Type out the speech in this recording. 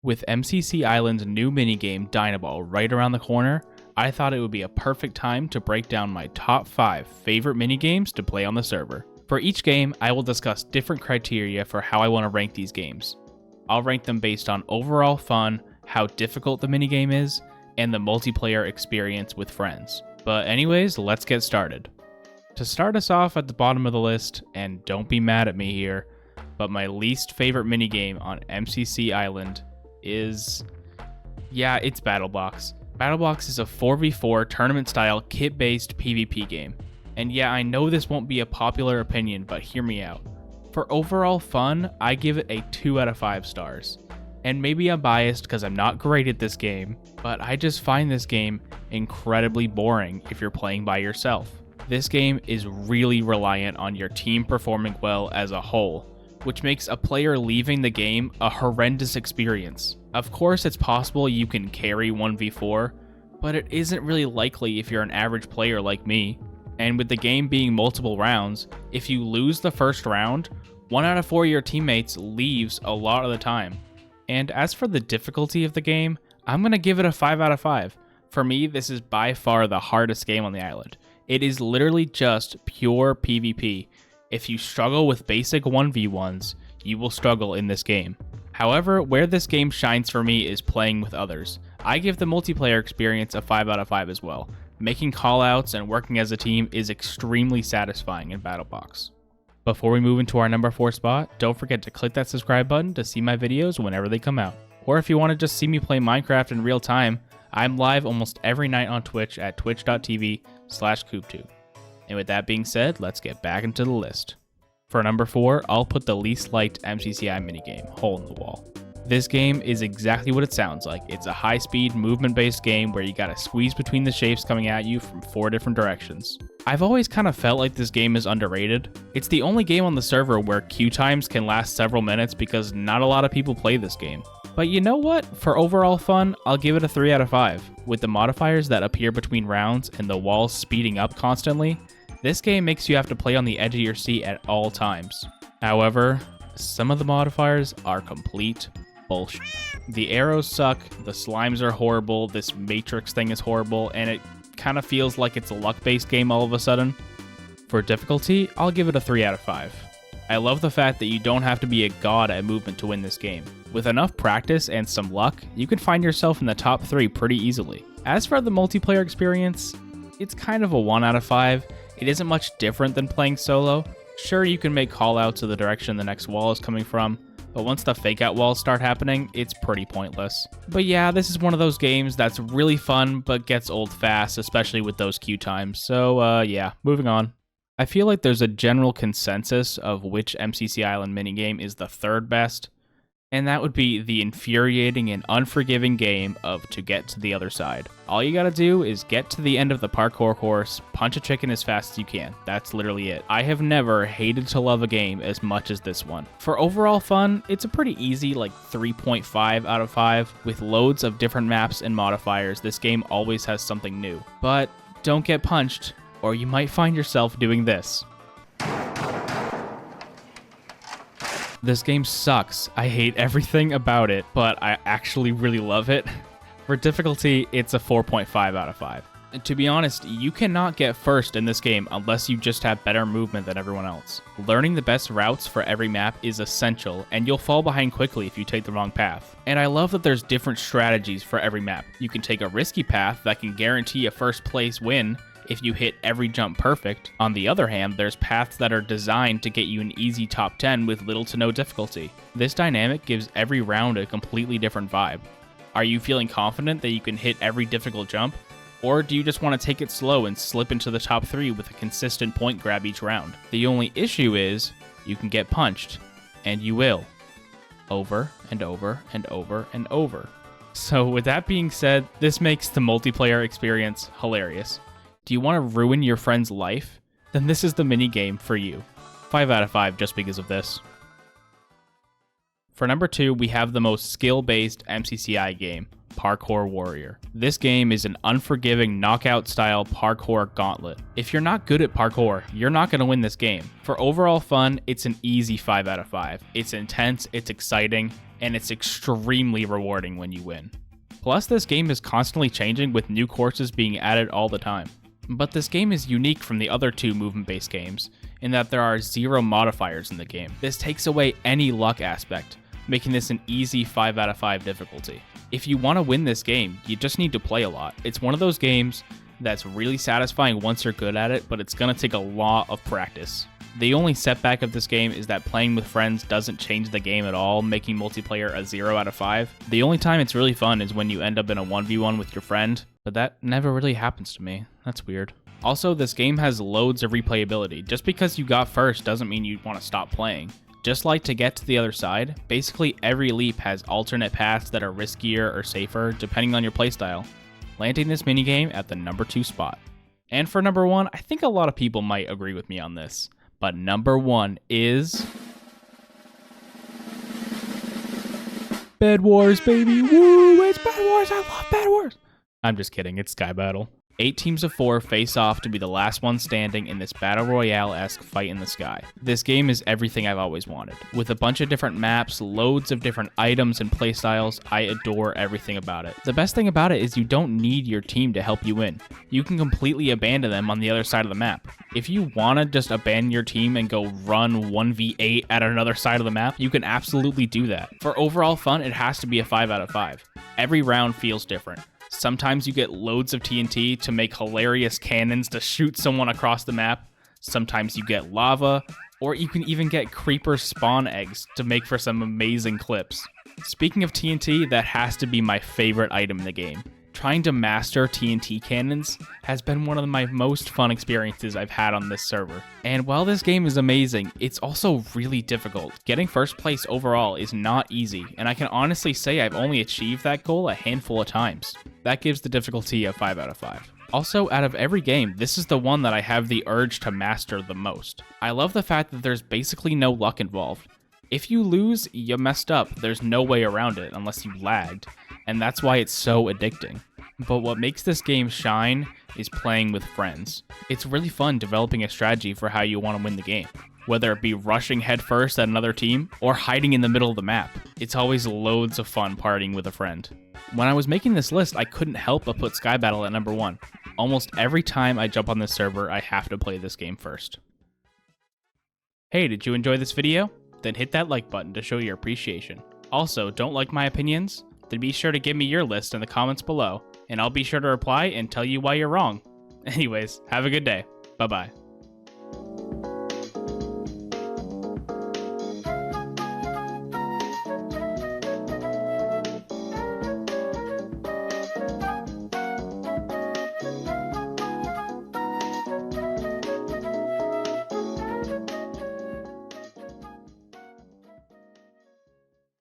With MCC Island's new minigame Dynaball right around the corner, I thought it would be a perfect time to break down my top 5 favorite minigames to play on the server. For each game, I will discuss different criteria for how I want to rank these games. I'll rank them based on overall fun, how difficult the minigame is, and the multiplayer experience with friends. But anyways, let's get started. To start us off at the bottom of the list, and don't be mad at me here, but my least favorite minigame on MCC Island is... it's BattleBox. BattleBox is a 4v4 tournament-style kit-based PvP game. And yeah, I know this won't be a popular opinion, but hear me out. For overall fun, I give it a 2 out of 5 stars. And maybe I'm biased because I'm not great at this game, but I just find this game incredibly boring if you're playing by yourself. This game is really reliant on your team performing well as a whole, which makes a player leaving the game a horrendous experience. Of course, it's possible you can carry 1v4, but it isn't really likely if you're an average player like me. And with the game being multiple rounds, if you lose the first round, 1 out of 4 of your teammates leaves a lot of the time. And as for the difficulty of the game, I'm going to give it a 5 out of 5. For me, this is by far the hardest game on the island. It is literally just pure PvP. If you struggle with basic 1v1s, you will struggle in this game. However, where this game shines for me is playing with others. I give the multiplayer experience a 5 out of 5 as well. Making callouts and working as a team is extremely satisfying in BattleBox. Before we move into our number 4 spot, don't forget to click that subscribe button to see my videos whenever they come out. Or if you want to just see me play Minecraft in real time, I'm live almost every night on Twitch at twitch.tv/CoobTube. And with that being said, let's get back into the list. For number 4, I'll put the least liked MCCI minigame, Hole in the Wall. This game is exactly what it sounds like. It's a high-speed, movement-based game where you gotta squeeze between the shapes coming at you from 4 different directions. I've always kind of felt like this game is underrated. It's the only game on the server where queue times can last several minutes because not a lot of people play this game. But you know what? For overall fun, I'll give it a 3 out of 5. With the modifiers that appear between rounds and the walls speeding up constantly, this game makes you have to play on the edge of your seat at all times. However, some of the modifiers are complete bullshit. The arrows suck, the slimes are horrible, this matrix thing is horrible, and it kind of feels like it's a luck-based game all of a sudden. For difficulty, I'll give it a 3 out of 5. I love the fact that you don't have to be a god at movement to win this game. With enough practice and some luck, you can find yourself in the top 3 pretty easily. As for the multiplayer experience, it's kind of a 1 out of 5. It isn't much different than playing solo. Sure, you can make callouts to the direction the next wall is coming from, but once the fake out walls start happening, it's pretty pointless. But yeah, this is one of those games that's really fun, but gets old fast, especially with those queue times. So yeah, moving on. I feel like there's a general consensus of which MCC Island minigame is the 3rd best, and that would be the infuriating and unforgiving game of To Get to the Other Side. All you gotta do is get to the end of the parkour course, punch a chicken as fast as you can. That's literally it. I have never hated to love a game as much as this one. For overall fun, it's a pretty easy, like 3.5 out of 5. With loads of different maps and modifiers, this game always has something new. But don't get punched, or you might find yourself doing this. This game sucks. I hate everything about it, but I actually really love it. For difficulty, it's a 4.5 out of 5. And to be honest, you cannot get first in this game unless you just have better movement than everyone else. Learning the best routes for every map is essential, and you'll fall behind quickly if you take the wrong path. And I love that there's different strategies for every map. You can take a risky path that can guarantee a first place win if you hit every jump perfect. On the other hand, there's paths that are designed to get you an easy top 10 with little to no difficulty. This dynamic gives every round a completely different vibe. Are you feeling confident that you can hit every difficult jump? Or do you just want to take it slow and slip into the top 3 with a consistent point grab each round? The only issue is, you can get punched. And you will. Over and over and over and over. So with that being said, this makes the multiplayer experience hilarious. Do you want to ruin your friend's life? Then this is the minigame for you. 5 out of 5 just because of this. For number 2, we have the most skill-based MCCI game, Parkour Warrior. This game is an unforgiving knockout-style parkour gauntlet. If you're not good at parkour, you're not going to win this game. For overall fun, it's an easy 5 out of 5. It's intense, it's exciting, and it's extremely rewarding when you win. Plus, this game is constantly changing with new courses being added all the time. But this game is unique from the other two movement-based games in that there are 0 modifiers in the game. This takes away any luck aspect, making this an easy 5 out of 5 difficulty. If you want to win this game, you just need to play a lot. It's one of those games that's really satisfying once you're good at it, but it's going to take a lot of practice. The only setback of this game is that playing with friends doesn't change the game at all, making multiplayer a 0 out of 5. The only time it's really fun is when you end up in a 1v1 with your friend, but that never really happens to me. That's weird. Also, this game has loads of replayability. Just because you got first doesn't mean you want to stop playing. Just like to get to the other side, basically every leap has alternate paths that are riskier or safer depending on your playstyle, landing this minigame at the number 2 spot. And for number 1, I think a lot of people might agree with me on this. But number 1 is Bed Wars, baby. Woo, it's Bed Wars. I love Bed Wars. I'm just kidding. It's Sky Battle. 8 teams of 4 face off to be the last one standing in this Battle Royale-esque fight in the sky. This game is everything I've always wanted. With a bunch of different maps, loads of different items and playstyles, I adore everything about it. The best thing about it is you don't need your team to help you win. You can completely abandon them on the other side of the map. If you want to just abandon your team and go run 1v8 at another side of the map, you can absolutely do that. For overall fun, it has to be a 5 out of 5. Every round feels different. Sometimes you get loads of TNT to make hilarious cannons to shoot someone across the map. Sometimes you get lava, or you can even get creeper spawn eggs to make for some amazing clips. Speaking of TNT, that has to be my favorite item in the game. Trying to master TNT cannons has been one of my most fun experiences I've had on this server. And while this game is amazing, it's also really difficult. Getting first place overall is not easy, and I can honestly say I've only achieved that goal a handful of times. That gives the difficulty a 5 out of 5. Also, out of every game, this is the one that I have the urge to master the most. I love the fact that there's basically no luck involved. If you lose, you messed up. There's no way around it unless you lagged, and that's why it's so addicting. But what makes this game shine is playing with friends. It's really fun developing a strategy for how you want to win the game, whether it be rushing headfirst at another team or hiding in the middle of the map. It's always loads of fun partying with a friend. When I was making this list, I couldn't help but put Sky Battle at number 1. Almost every time I jump on this server, I have to play this game first. Hey, did you enjoy this video? Then hit that like button to show your appreciation. Also, don't like my opinions? Then be sure to give me your list in the comments below, and I'll be sure to reply and tell you why you're wrong. Anyways, have a good day. Bye-bye.